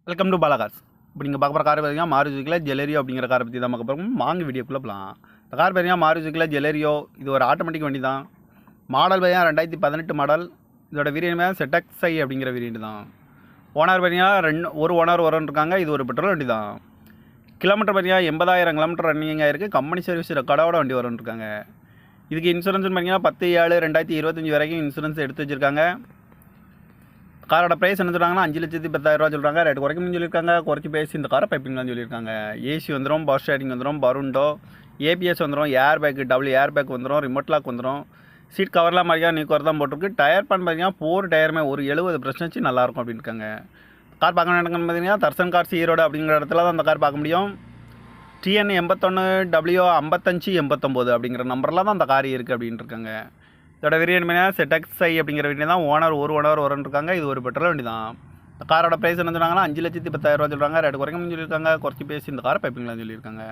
Welcome to Bala Cars. இப்போ நீங்கள் பார்க்க போகிற கார் பார்த்தீங்கன்னா மாருதியில் ஜெலரியோ அப்படிங்கிற காரை பற்றி தான் பார்க்க போகிறோம். வாங்க வீடியோக்குள்ளே போகலாம். இந்த கார் பார்த்தீங்கன்னா மாருதியில் ஜெலரியோ. இது ஒரு ஆட்டோமேட்டிக் வண்டி தான். மாடல் பார்த்தீங்கன்னா 2018 மாடல். இதோட வேரியன்ட் ZXi அப்படிங்கிற வேரியன்ட் தான். ஓனர் பார்த்தீங்கன்னா ஒரு ஓனர் வரன்னு இருக்காங்க. இது ஒரு பெட்ரோல் வண்டி தான். கிலோமீட்டர் பார்த்தீங்கன்னா 80,000 கிலோமீட்டர் ரன்னிங் ஆகிருக்கு. கம்பெனி சர்வீஸ் ரெக்கார்டோட வண்டி வரும்னு இருக்காங்க. இதுக்கு இன்சூரன்ஸ் பார்த்தீங்கன்னா 10/7/2025 வரைக்கும் இன்சூரன்ஸ் எடுத்து வச்சுருக்காங்க. காரோட ப்ரைஸ் என்ன சொல்கிறாங்கன்னா 5,10,000 சொல்கிறாங்க. ரேட் குறைக்கணும்னு சொல்லியிருக்காங்க. குறைச்சி பேசி இந்த காரை பைப்பிங்லாம் சொல்லியிருக்காங்க. ஏசி வந்துடும், பவர் ஸ்டேரிங் வந்துடும், பருண்டோ, ஏபிஎஸ் வந்துடும், air bag, double air bag வந்துடும், ரிமோட் லாக் வந்துடும். சீட் கவர்லாம் மாதிரியா நீ கவர் தான் போட்டிருக்கு. டயர் பண்ண பார்த்தீங்கன்னா 4 டயருமே ஒரு 70% நல்லாயிருக்கும் அப்படின்னு இருக்காங்க. கார் பார்க்க நடக்குன்னு பார்த்தீங்கன்னா தர்சன் கார்ஸ் ஈரோடு அப்படிங்கிற இடத்துல தான் அந்த கார் பார்க்க முடியும். TN 81W 5589 அப்படிங்கிற நம்பரில் தான் அந்த கார் இருக்குது அப்படின்னு இருக்காங்க. இதோட வேரியன்ட் ZXi அப்படிங்கிற வேண்டிய தான். ஒரு ஓனர் வரன்னு இருக்காங்க. இது ஒரு பெட்ரோல் வண்டி தான். இந்த காரோட ப்ரைஸ் என்ன சொன்னாங்கன்னா 5,10,000 சொல்கிறாங்க. ரேட் குறைக்கணும்னு சொல்லியிருக்காங்க. குறைச்சி பேசி இந்த காரை பைப்பிங்லாம் சொல்லியிருக்காங்க.